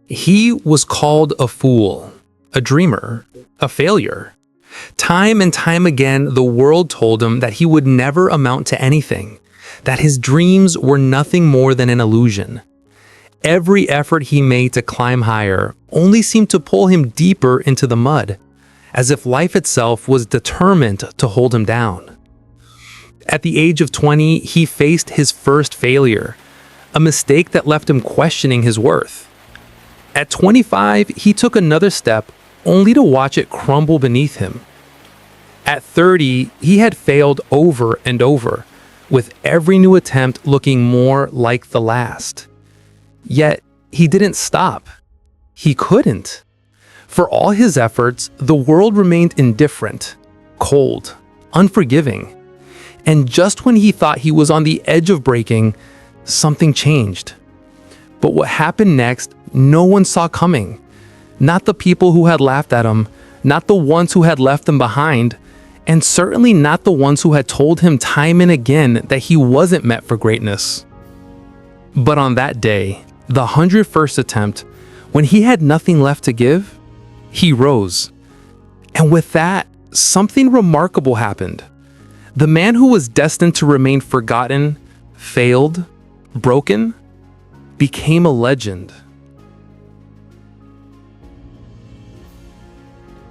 He was called a fool, a dreamer, a failure. Time and time again, the world told him that he would never amount to anything, that his dreams were nothing more than an illusion. Every effort he made to climb higher only seemed to pull him deeper into the mud, as if life itself was determined to hold him down. At the age of 20, he faced his first failure, a mistake that left him questioning his worth. At 25, he took another step only to watch it crumble beneath him. At 30, he had failed over and over, with every new attempt looking more like the last. Yet, he didn't stop. He couldn't. For all his efforts, the world remained indifferent, cold, unforgiving. And just when he thought he was on the edge of breaking, something changed. But what happened next, no one saw coming. Not the people who had laughed at him, not the ones who had left him behind, and certainly not the ones who had told him time and again that he wasn't meant for greatness. But on that day, the 101st attempt, when he had nothing left to give, he rose. And with that, something remarkable happened. The man who was destined to remain forgotten, failed, broken, became a legend.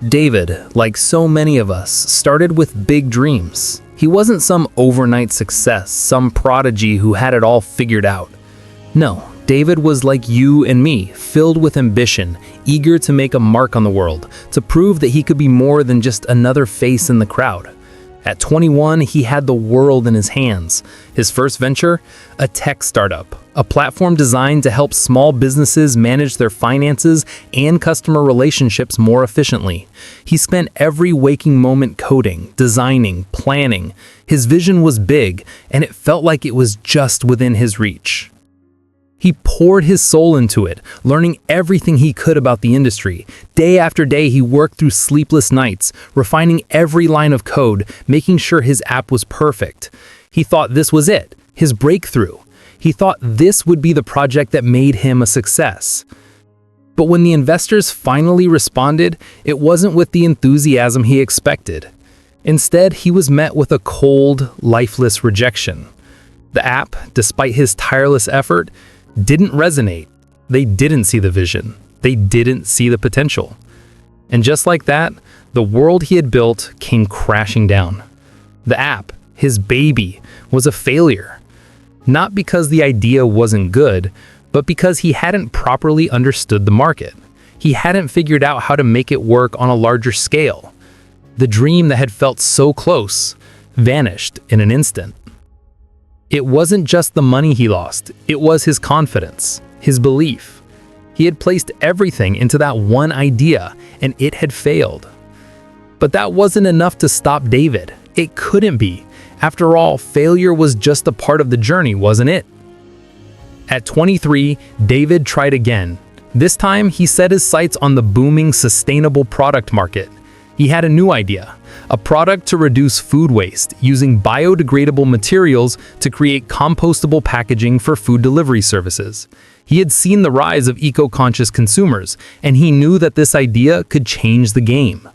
David, like so many of us, started with big dreams. He wasn't some overnight success, some prodigy who had it all figured out. No, David was like you and me, filled with ambition, eager to make a mark on the world, to prove that he could be more than just another face in the crowd. At 21, he had the world in his hands. His first venture? A tech startup, a platform designed to help small businesses manage their finances and customer relationships more efficiently. He spent every waking moment coding, designing, planning. His vision was big, and it felt like it was just within his reach. He poured his soul into it, learning everything he could about the industry. Day after day, he worked through sleepless nights, refining every line of code, making sure his app was perfect. He thought this was it, his breakthrough. He thought this would be the project that made him a success. But when the investors finally responded, it wasn't with the enthusiasm he expected. Instead, he was met with a cold, lifeless rejection. The app, despite his tireless effort, didn't resonate. They didn't see the vision. They didn't see the potential. And just like that, the world he had built came crashing down. The app, his baby, was a failure. Not because the idea wasn't good, but because he hadn't properly understood the market. He hadn't figured out how to make it work on a larger scale. The dream that had felt so close vanished in an instant. It wasn't just the money he lost, it was his confidence, his belief. He had placed everything into that one idea, and it had failed. But that wasn't enough to stop David. It couldn't be. After all, failure was just a part of the journey, wasn't it? At 23, David tried again. This time, he set his sights on the booming sustainable product market. He had a new idea, a product to reduce food waste using biodegradable materials to create compostable packaging for food delivery services. He had seen the rise of eco-conscious consumers, and he knew that this idea could change the game.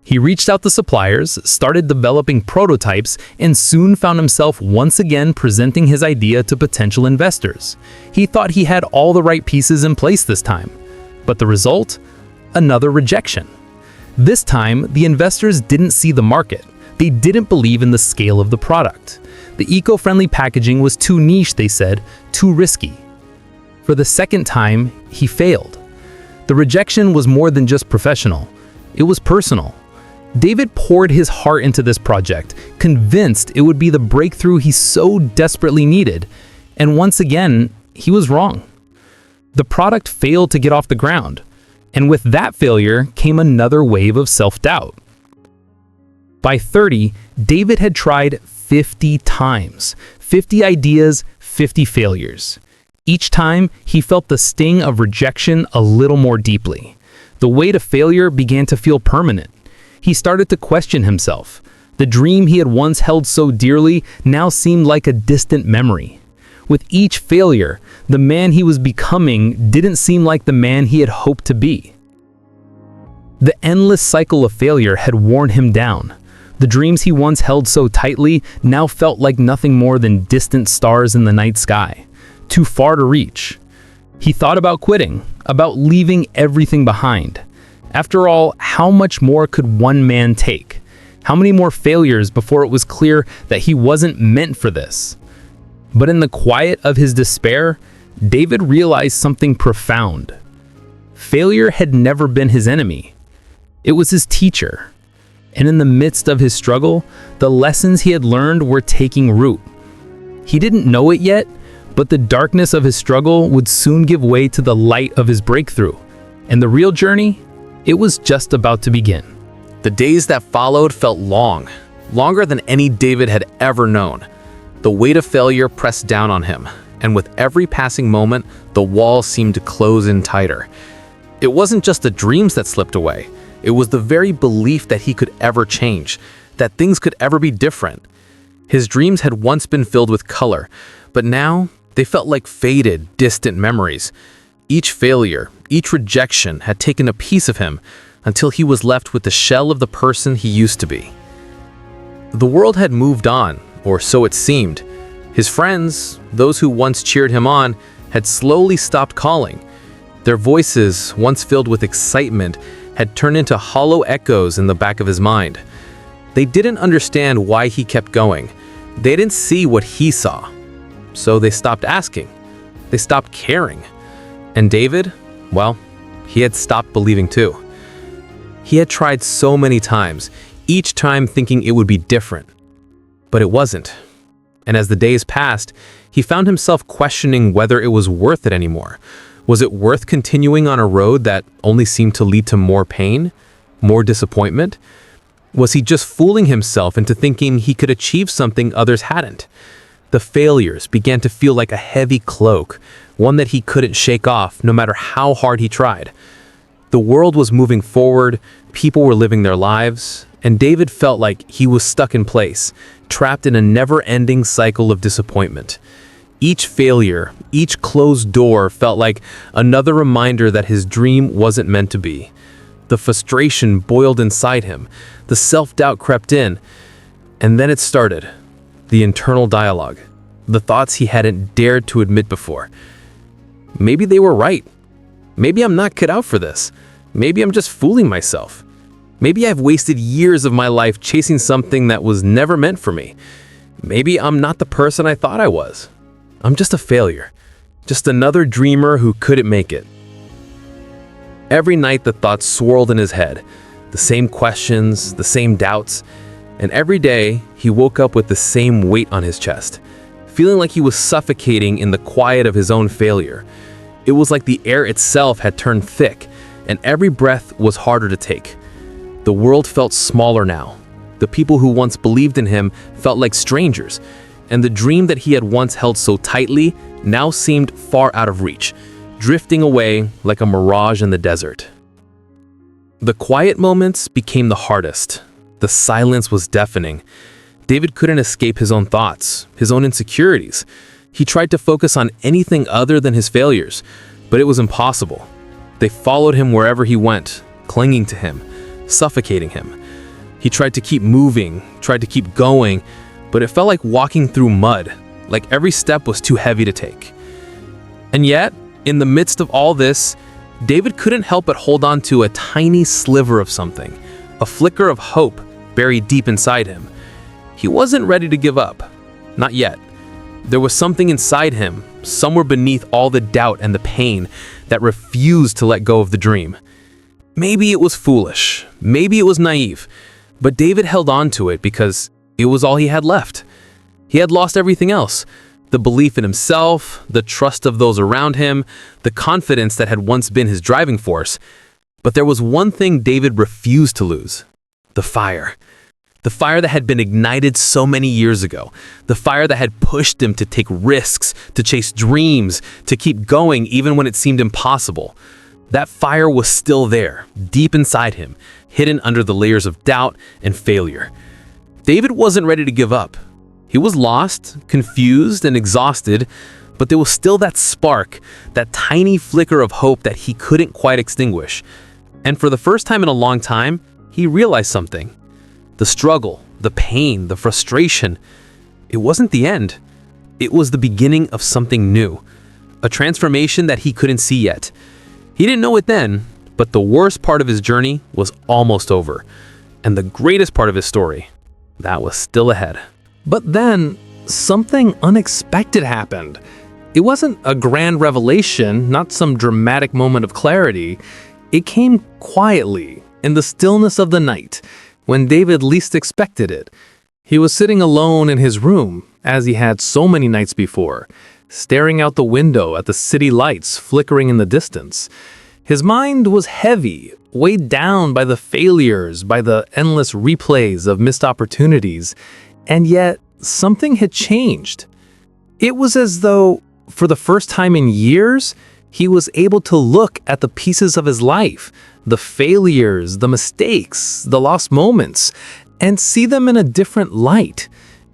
He reached out to suppliers, started developing prototypes, and soon found himself once again presenting his idea to potential investors. He thought he had all the right pieces in place this time. But the result? Another rejection. This time, the investors didn't see the market. They didn't believe in the scale of the product. The eco-friendly packaging was too niche, they said, too risky. For the second time, he failed. The rejection was more than just professional. It was personal. David poured his heart into this project, convinced it would be the breakthrough he so desperately needed. And once again, he was wrong. The product failed to get off the ground. And with that failure came another wave of self-doubt. By 30, David had tried 50 times, 50 ideas, 50 failures. Each time, he felt the sting of rejection a little more deeply. The weight of failure began to feel permanent. He started to question himself. The dream he had once held so dearly now seemed like a distant memory. With each failure, the man he was becoming didn't seem like the man he had hoped to be. The endless cycle of failure had worn him down. The dreams he once held so tightly now felt like nothing more than distant stars in the night sky, too far to reach. He thought about quitting, about leaving everything behind. After all, how much more could one man take? How many more failures before it was clear that he wasn't meant for this? But in the quiet of his despair, David realized something profound. Failure had never been his enemy. It was his teacher. And in the midst of his struggle, the lessons he had learned were taking root. He didn't know it yet, but the darkness of his struggle would soon give way to the light of his breakthrough. And the real journey, it was just about to begin. The days that followed felt long, longer than any David had ever known. The weight of failure pressed down on him, and with every passing moment, the wall seemed to close in tighter. It wasn't just the dreams that slipped away. It was the very belief that he could ever change, that things could ever be different. His dreams had once been filled with color, but now they felt like faded, distant memories. Each failure, each rejection had taken a piece of him until he was left with the shell of the person he used to be. The world had moved on, or so it seemed. His friends, those who once cheered him on, had slowly stopped calling. Their voices, once filled with excitement, had turned into hollow echoes in the back of his mind. They didn't understand why he kept going. They didn't see what he saw. So they stopped asking. They stopped caring. And David, well, he had stopped believing too. He had tried so many times, each time thinking it would be different. But it wasn't. And as the days passed, he found himself questioning whether it was worth it anymore. Was it worth continuing on a road that only seemed to lead to more pain, more disappointment? Was he just fooling himself into thinking he could achieve something others hadn't? The failures began to feel like a heavy cloak, one that he couldn't shake off no matter how hard he tried. The world was moving forward, people were living their lives, and David felt like he was stuck in place, trapped in a never-ending cycle of disappointment. Each failure, each closed door felt like another reminder that his dream wasn't meant to be. The frustration boiled inside him, the self-doubt crept in, and then it started. The internal dialogue, the thoughts he hadn't dared to admit before. Maybe they were right. Maybe I'm not cut out for this. Maybe I'm just fooling myself. Maybe I've wasted years of my life chasing something that was never meant for me. Maybe I'm not the person I thought I was. I'm just a failure, just another dreamer who couldn't make it. Every night the thoughts swirled in his head, the same questions, the same doubts, and every day he woke up with the same weight on his chest, feeling like he was suffocating in the quiet of his own failure. It was like the air itself had turned thick, and every breath was harder to take. The world felt smaller now. The people who once believed in him felt like strangers, and the dream that he had once held so tightly now seemed far out of reach, drifting away like a mirage in the desert. The quiet moments became the hardest. The silence was deafening. David couldn't escape his own thoughts, his own insecurities. He tried to focus on anything other than his failures, but it was impossible. They followed him wherever he went, clinging to him, suffocating him. He tried to keep moving, tried to keep going, but it felt like walking through mud, like every step was too heavy to take. And yet, in the midst of all this, David couldn't help but hold on to a tiny sliver of something, a flicker of hope buried deep inside him. He wasn't ready to give up. Not yet. There was something inside him, somewhere beneath all the doubt and the pain, that refused to let go of the dream. Maybe it was foolish, maybe it was naive, but David held on to it because it was all he had left. He had lost everything else. The belief in himself, the trust of those around him, the confidence that had once been his driving force. But there was one thing David refused to lose: the fire. The fire that had been ignited so many years ago. The fire that had pushed him to take risks, to chase dreams, to keep going even when it seemed impossible. That fire was still there, deep inside him, hidden under the layers of doubt and failure. David wasn't ready to give up. He was lost, confused, and exhausted, but there was still that spark, that tiny flicker of hope that he couldn't quite extinguish. And for the first time in a long time, he realized something. The struggle, the pain, the frustration, it wasn't the end. It was the beginning of something new, a transformation that he couldn't see yet. He didn't know it then, but the worst part of his journey was almost over. And the greatest part of his story, that was still ahead. But then, something unexpected happened. It wasn't a grand revelation, not some dramatic moment of clarity. It came quietly, in the stillness of the night, when David least expected it. He was sitting alone in his room, as he had so many nights before, staring out the window at the city lights flickering in the distance. His mind was heavy, weighed down by the failures, by the endless replays of missed opportunities, and yet something had changed. It was as though, for the first time in years, he was able to look at the pieces of his life, the failures, the mistakes, the lost moments, and see them in a different light.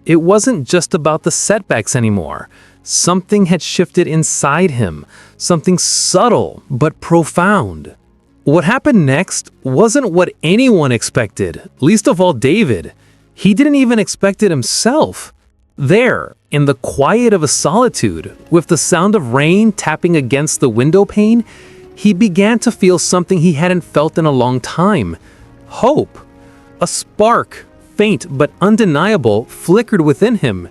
It wasn't just about the setbacks anymore. Something had shifted inside him, something subtle but profound. What happened next wasn't what anyone expected, least of all David. He didn't even expect it himself. There, in the quiet of a solitude, with the sound of rain tapping against the window pane, he began to feel something he hadn't felt in a long time. Hope. A spark, faint but undeniable, flickered within him.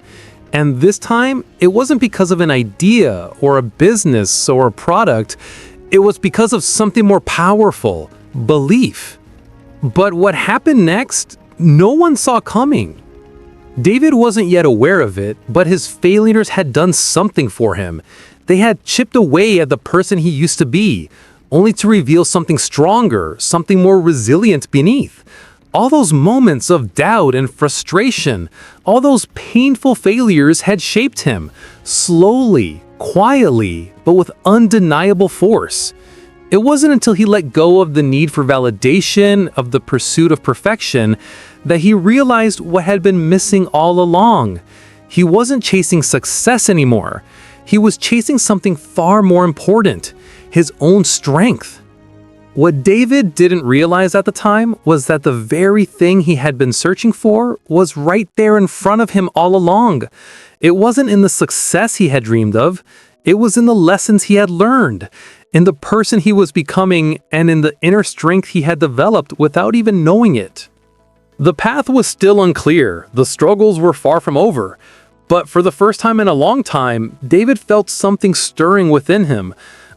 And this time, it wasn't because of an idea or a business or a product. It was because of something more powerful, belief. But what happened next, no one saw coming. David wasn't yet aware of it, but his failures had done something for him. They had chipped away at the person he used to be, only to reveal something stronger, something more resilient beneath. All those moments of doubt and frustration, all those painful failures had shaped him, slowly, quietly, but with undeniable force. It wasn't until he let go of the need for validation, of the pursuit of perfection, that he realized what had been missing all along. He wasn't chasing success anymore. He was chasing something far more important, his own strength. What David didn't realize at the time was that the very thing he had been searching for was right there in front of him all along. It wasn't in the success he had dreamed of. It was in the lessons he had learned, in the person he was becoming, and in the inner strength he had developed without even knowing it. The path was still unclear. The struggles were far from over. But for the first time in a long time, David felt something stirring within him,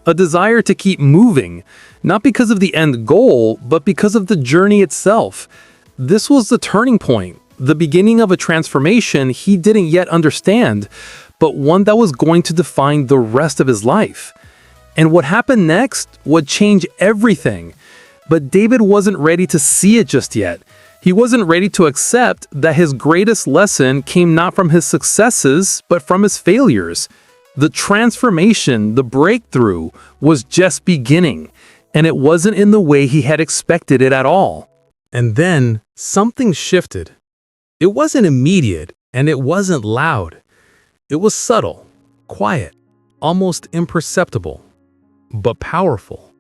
a desire to keep moving, not because of the end goal, but because of the journey itself. This was the turning point, the beginning of a transformation he didn't yet understand, but one that was going to define the rest of his life. And what happened next would change everything. But David wasn't ready to see it just yet. He wasn't ready to accept that his greatest lesson came not from his successes, but from his failures. The transformation, the breakthrough, was just beginning, and it wasn't in the way he had expected it at all. And then something shifted. It wasn't immediate, and it wasn't loud. It was subtle, quiet, almost imperceptible, but powerful.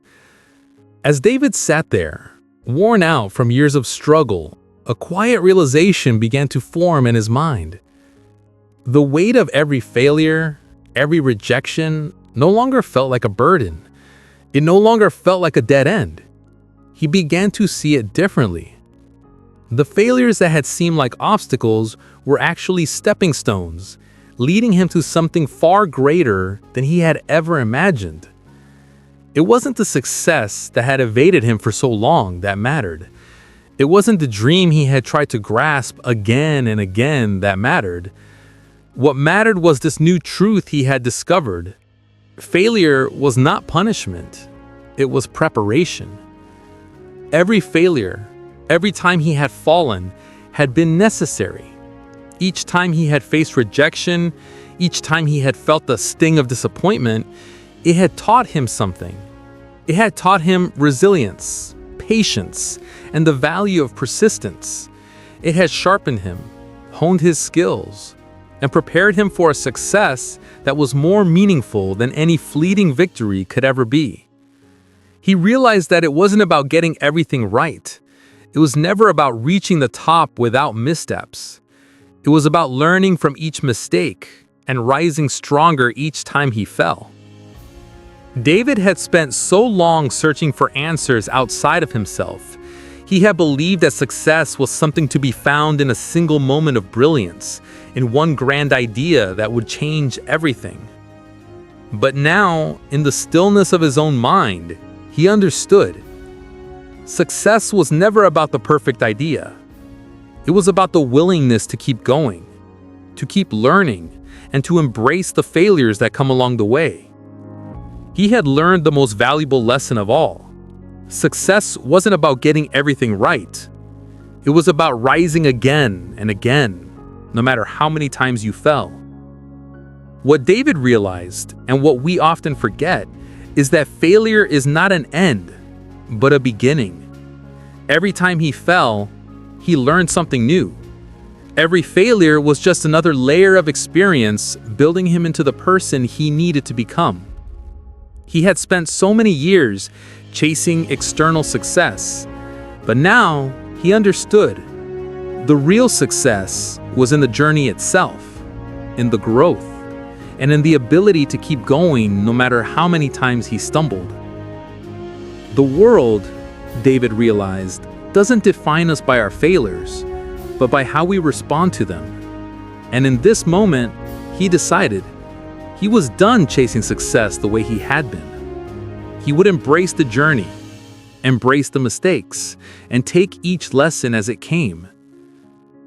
As David sat there, worn out from years of struggle, a quiet realization began to form in his mind. The weight of every failure, every rejection, no longer felt like a burden. It no longer felt like a dead end. He began to see it differently. The failures that had seemed like obstacles were actually stepping stones, leading him to something far greater than he had ever imagined. It wasn't the success that had evaded him for so long that mattered. It wasn't the dream he had tried to grasp again and again that mattered. What mattered was this new truth he had discovered. Failure was not punishment. It was preparation. Every failure, every time he had fallen, had been necessary. Each time he had faced rejection, each time he had felt the sting of disappointment, it had taught him something. It had taught him resilience, patience, and the value of persistence. It had sharpened him, honed his skills, and prepared him for a success that was more meaningful than any fleeting victory could ever be. He realized that it wasn't about getting everything right. It was never about reaching the top without missteps. It was about learning from each mistake and rising stronger each time he fell. David had spent so long searching for answers outside of himself. He had believed that success was something to be found in a single moment of brilliance, in one grand idea that would change everything. But now, in the stillness of his own mind, he understood. Success was never about the perfect idea. It was about the willingness to keep going, to keep learning, and to embrace the failures that come along the way. He had learned the most valuable lesson of all. Success wasn't about getting everything right. It was about rising again and again, no matter how many times you fell. What David realized, and what we often forget, is that failure is not an end, but a beginning. Every time he fell, he learned something new. Every failure was just another layer of experience building him into the person he needed to become. He had spent so many years chasing external success, but now he understood. The real success was in the journey itself, in the growth, and in the ability to keep going no matter how many times he stumbled. The world, David realized, doesn't define us by our failures, but by how we respond to them. And in this moment, he decided he was done chasing success the way he had been. He would embrace the journey, embrace the mistakes, and take each lesson as it came.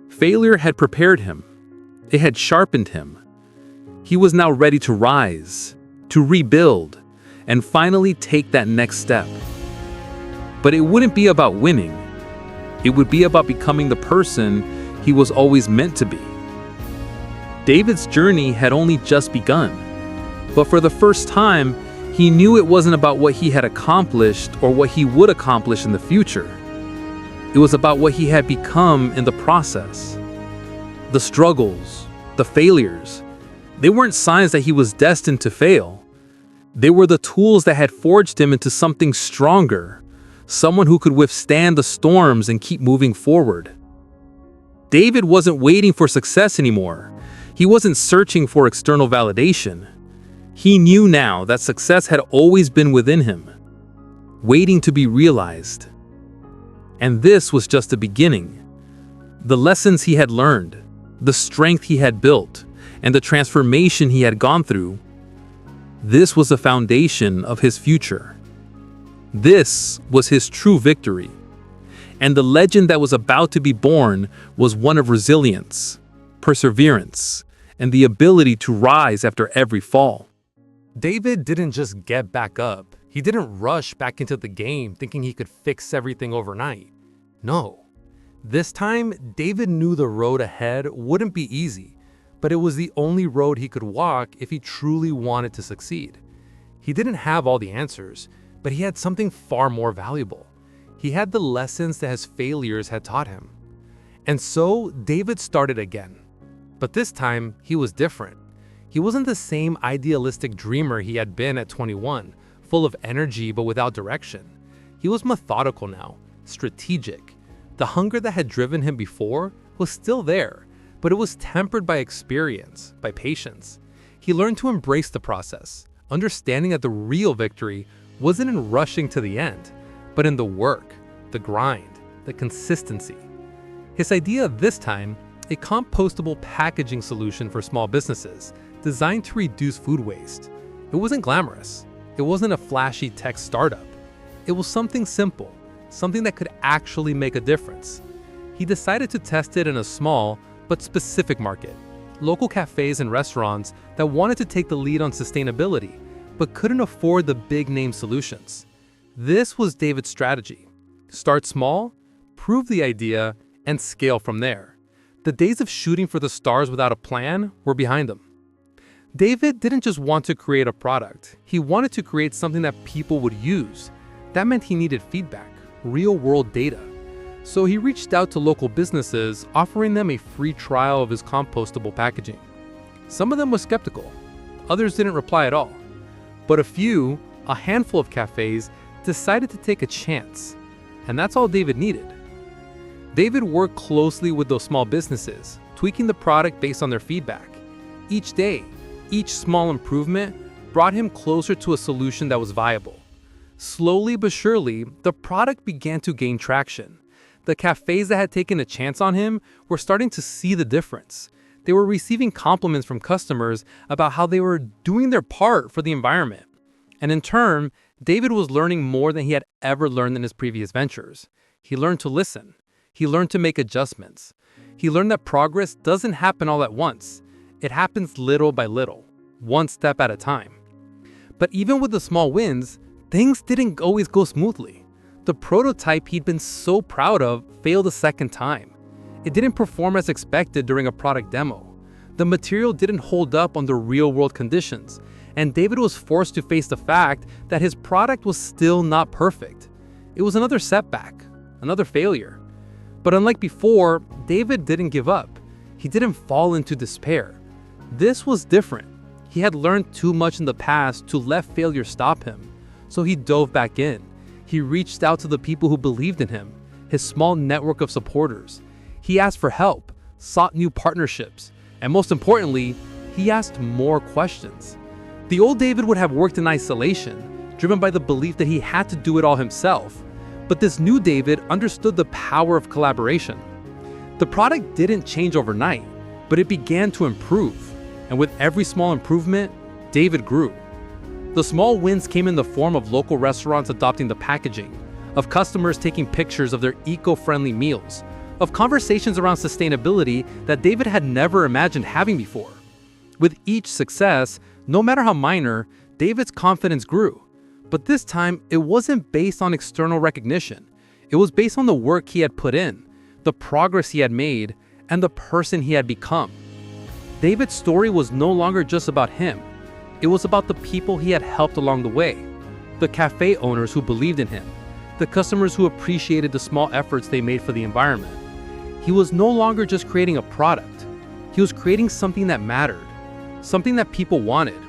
Failure had prepared him. It had sharpened him. He was now ready to rise, to rebuild, and finally take that next step. But it wouldn't be about winning. It would be about becoming the person he was always meant to be. David's journey had only just begun, but for the first time, he knew it wasn't about what he had accomplished or what he would accomplish in the future. It was about what he had become in the process. The struggles, the failures, they weren't signs that he was destined to fail. They were the tools that had forged him into something stronger, someone who could withstand the storms and keep moving forward. David wasn't waiting for success anymore. He wasn't searching for external validation. He knew now that success had always been within him, waiting to be realized. And this was just the beginning. The lessons he had learned, the strength he had built, and the transformation he had gone through, this was the foundation of his future. This was his true victory. And the legend that was about to be born was one of resilience, perseverance, and the ability to rise after every fall. David didn't just get back up. He didn't rush back into the game thinking he could fix everything overnight. No. This time, David knew the road ahead wouldn't be easy, but it was the only road he could walk if he truly wanted to succeed. He didn't have all the answers, but he had something far more valuable. He had the lessons that his failures had taught him. And so, David started again. But this time, he was different. He wasn't the same idealistic dreamer he had been at 21, full of energy but without direction. He was methodical now, strategic. The hunger that had driven him before was still there, but it was tempered by experience, by patience. He learned to embrace the process, understanding that the real victory wasn't in rushing to the end, but in the work, the grind, the consistency. His idea this time, a compostable packaging solution for small businesses, designed to reduce food waste. It wasn't glamorous. It wasn't a flashy tech startup. It was something simple, something that could actually make a difference. He decided to test it in a small but specific market, local cafes and restaurants that wanted to take the lead on sustainability, but couldn't afford the big-name solutions. This was David's strategy. Start small, prove the idea, and scale from there. The days of shooting for the stars without a plan were behind him. David didn't just want to create a product. He wanted to create something that people would use. That meant he needed feedback, real-world data. So he reached out to local businesses, offering them a free trial of his compostable packaging. Some of them were skeptical. Others didn't reply at all. But a handful of cafes, decided to take a chance. And that's all David needed. David worked closely with those small businesses, tweaking the product based on their feedback. Each day, each small improvement brought him closer to a solution that was viable. Slowly but surely, the product began to gain traction. The cafes that had taken a chance on him were starting to see the difference. They were receiving compliments from customers about how they were doing their part for the environment. And in turn, David was learning more than he had ever learned in his previous ventures. He learned to listen. He learned to make adjustments. He learned that progress doesn't happen all at once. It happens little by little, one step at a time. But even with the small wins, things didn't always go smoothly. The prototype he'd been so proud of failed a second time. It didn't perform as expected during a product demo. The material didn't hold up under real-world conditions, and David was forced to face the fact that his product was still not perfect. It was another setback, another failure. But unlike before, David didn't give up. He didn't fall into despair. This was different. He had learned too much in the past to let failure stop him. So he dove back in. He reached out to the people who believed in him, his small network of supporters. He asked for help, sought new partnerships, and most importantly, he asked more questions. The old David would have worked in isolation, driven by the belief that he had to do it all himself. But this new David understood the power of collaboration. The product didn't change overnight, but it began to improve. And with every small improvement, David grew. The small wins came in the form of local restaurants adopting the packaging, of customers taking pictures of their eco-friendly meals, of conversations around sustainability that David had never imagined having before. With each success, no matter how minor, David's confidence grew. But this time, it wasn't based on external recognition. It was based on the work he had put in, the progress he had made, and the person he had become. David's story was no longer just about him. It was about the people he had helped along the way, the cafe owners who believed in him, the customers who appreciated the small efforts they made for the environment. He was no longer just creating a product. He was creating something that mattered, something that people wanted.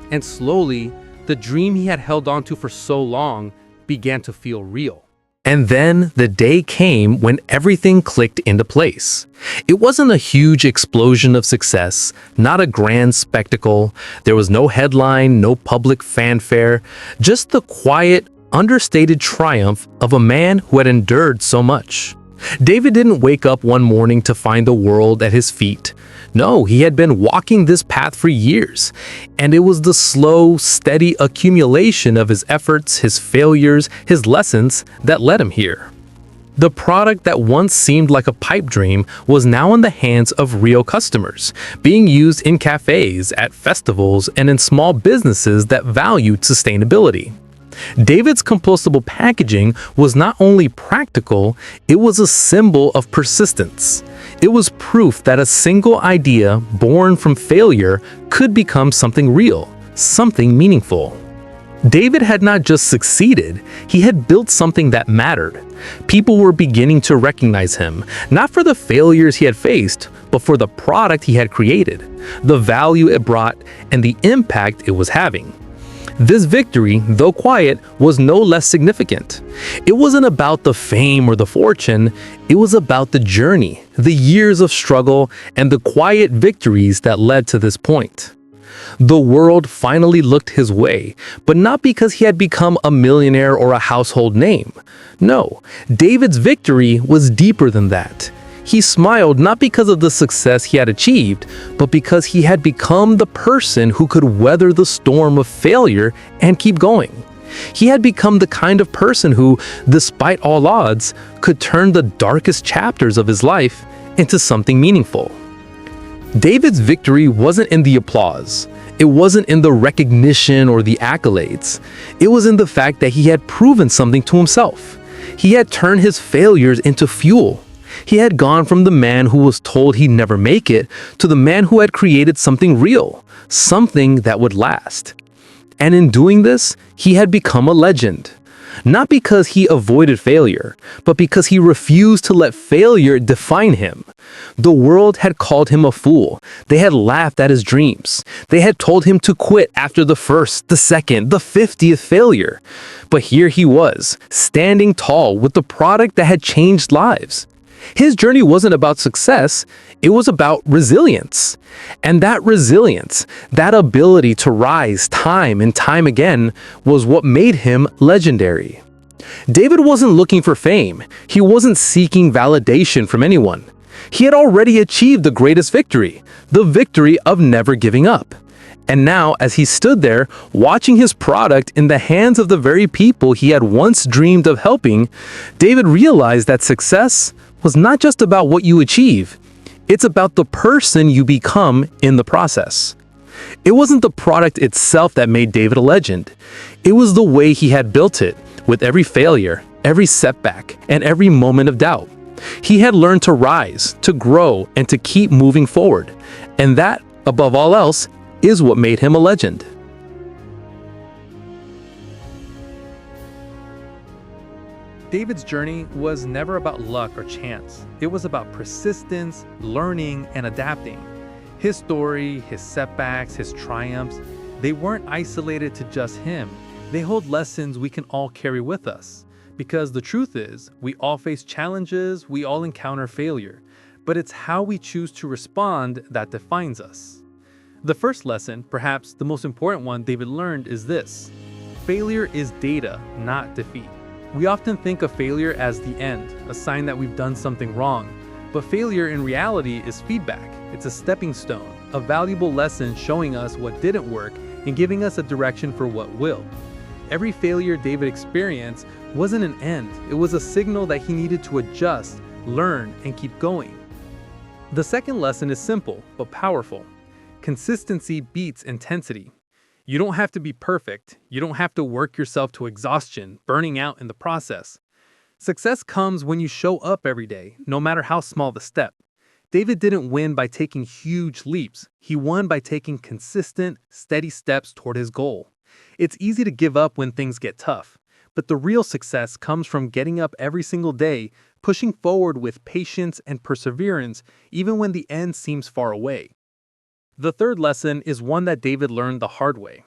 And slowly, the dream he had held on to for so long began to feel real. And then the day came when everything clicked into place. It wasn't a huge explosion of success, not a grand spectacle. There was no headline, no public fanfare, just the quiet, understated triumph of a man who had endured so much. David didn't wake up one morning to find the world at his feet. No, he had been walking this path for years, and it was the slow, steady accumulation of his efforts, his failures, his lessons that led him here. The product that once seemed like a pipe dream was now in the hands of real customers, being used in cafes, at festivals, and in small businesses that valued sustainability. David's compostable packaging was not only practical, it was a symbol of persistence. It was proof that a single idea born from failure could become something real, something meaningful. David had not just succeeded, he had built something that mattered. People were beginning to recognize him, not for the failures he had faced, but for the product he had created, the value it brought, and the impact it was having. This victory, though quiet, was no less significant. It wasn't about the fame or the fortune, it was about the journey, the years of struggle, and the quiet victories that led to this point. The world finally looked his way, but not because he had become a millionaire or a household name. No, David's victory was deeper than that. He smiled not because of the success he had achieved, but because he had become the person who could weather the storm of failure and keep going. He had become the kind of person who, despite all odds, could turn the darkest chapters of his life into something meaningful. David's victory wasn't in the applause. It wasn't in the recognition or the accolades. It was in the fact that he had proven something to himself. He had turned his failures into fuel. He had gone from the man who was told he'd never make it to the man who had created something real, something that would last. And in doing this, he had become a legend. Not because he avoided failure, but because he refused to let failure define him. The world had called him a fool. They had laughed at his dreams. They had told him to quit after the first, the second, the 50th failure. But here he was, standing tall with the product that had changed lives. His journey wasn't about success, it was about resilience. And that resilience, that ability to rise time and time again, was what made him legendary. David wasn't looking for fame. He wasn't seeking validation from anyone. He had already achieved the greatest victory, the victory of never giving up. And now, as he stood there, watching his product in the hands of the very people he had once dreamed of helping, David realized that success was not just about what you achieve, it's about the person you become in the process. It wasn't the product itself that made David a legend. It was the way he had built it, with every failure, every setback, and every moment of doubt. He had learned to rise, to grow, and to keep moving forward. And that, above all else, is what made him a legend. David's journey was never about luck or chance. It was about persistence, learning, and adapting. His story, his setbacks, his triumphs, they weren't isolated to just him. They hold lessons we can all carry with us. Because the truth is, we all face challenges, we all encounter failure, but it's how we choose to respond that defines us. The first lesson, perhaps the most important one David learned, is this: failure is data, not defeat. We often think of failure as the end, a sign that we've done something wrong. But failure in reality is feedback. It's a stepping stone, a valuable lesson showing us what didn't work and giving us a direction for what will. Every failure David experienced wasn't an end. It was a signal that he needed to adjust, learn, and keep going. The second lesson is simple but powerful. Consistency beats intensity. You don't have to be perfect. You don't have to work yourself to exhaustion, burning out in the process. Success comes when you show up every day, no matter how small the step. David didn't win by taking huge leaps. He won by taking consistent, steady steps toward his goal. It's easy to give up when things get tough, but the real success comes from getting up every single day, pushing forward with patience and perseverance, even when the end seems far away. The third lesson is one that David learned the hard way.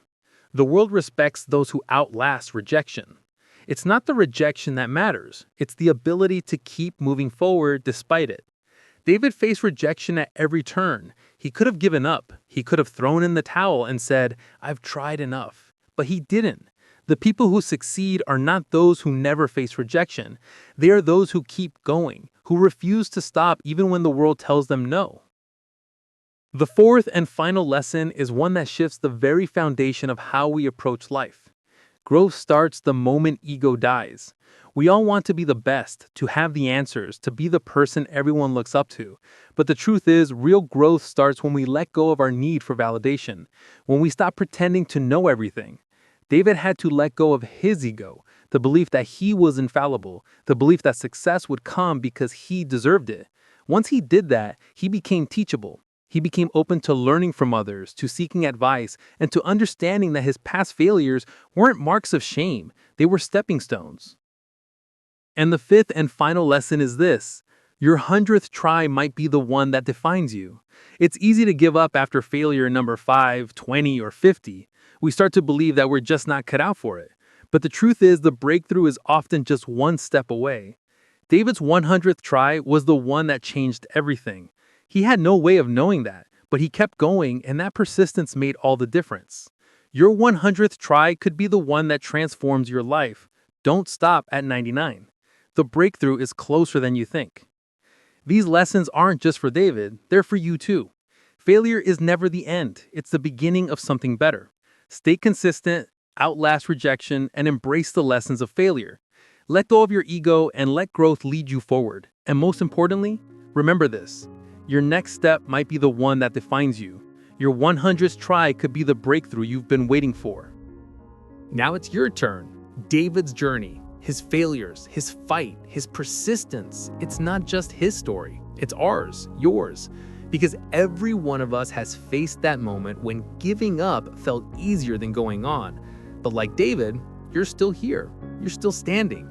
The world respects those who outlast rejection. It's not the rejection that matters, it's the ability to keep moving forward despite it. David faced rejection at every turn. He could have given up. He could have thrown in the towel and said, "I've tried enough." But he didn't. The people who succeed are not those who never face rejection. They are those who keep going, who refuse to stop even when the world tells them no. The fourth and final lesson is one that shifts the very foundation of how we approach life. Growth starts the moment ego dies. We all want to be the best, to have the answers, to be the person everyone looks up to. But the truth is, real growth starts when we let go of our need for validation, when we stop pretending to know everything. David had to let go of his ego, the belief that he was infallible, the belief that success would come because he deserved it. Once he did that, he became teachable. He became open to learning from others, to seeking advice, and to understanding that his past failures weren't marks of shame, they were stepping stones. And the fifth and final lesson is this: your 100th try might be the one that defines you. It's easy to give up after failure number 5, 20, or 50. We start to believe that we're just not cut out for it. But the truth is, the breakthrough is often just one step away. David's 100th try was the one that changed everything. He had no way of knowing that, but he kept going, and that persistence made all the difference. Your 100th try could be the one that transforms your life. Don't stop at 99. The breakthrough is closer than you think. These lessons aren't just for David, they're for you too. Failure is never the end, it's the beginning of something better. Stay consistent, outlast rejection, and embrace the lessons of failure. Let go of your ego and let growth lead you forward. And most importantly, remember this: your next step might be the one that defines you. Your 100th try could be the breakthrough you've been waiting for. Now it's your turn. David's journey, his failures, his fight, his persistence. It's not just his story. It's ours, yours. Because every one of us has faced that moment when giving up felt easier than going on. But like David, you're still here. you're still standing.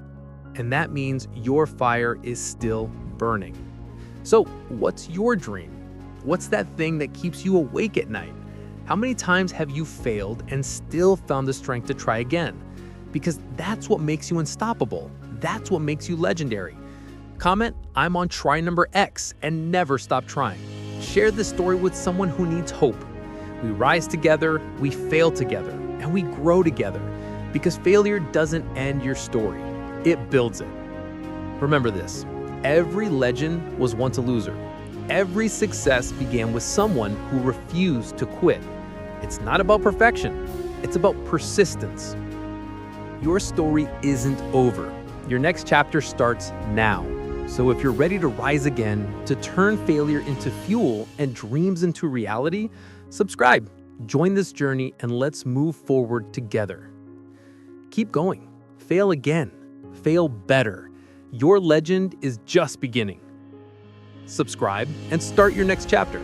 And that means your fire is still burning. So, what's your dream? What's that thing that keeps you awake at night? How many times have you failed and still found the strength to try again? Because that's what makes you unstoppable. That's what makes you legendary. Comment, I'm on try number X, and never stop trying. Share this story with someone who needs hope. We rise together, we fail together, and we grow together. Because failure doesn't end your story, it builds it. Remember this, every legend was once a loser. Every success began with someone who refused to quit. It's not about perfection, it's about persistence. Your story isn't over. Your next chapter starts now. So if you're ready to rise again, to turn failure into fuel and dreams into reality, subscribe, join this journey, and let's move forward together. Keep going. Fail again. Fail better. Your legend is just beginning. Subscribe and start your next chapter.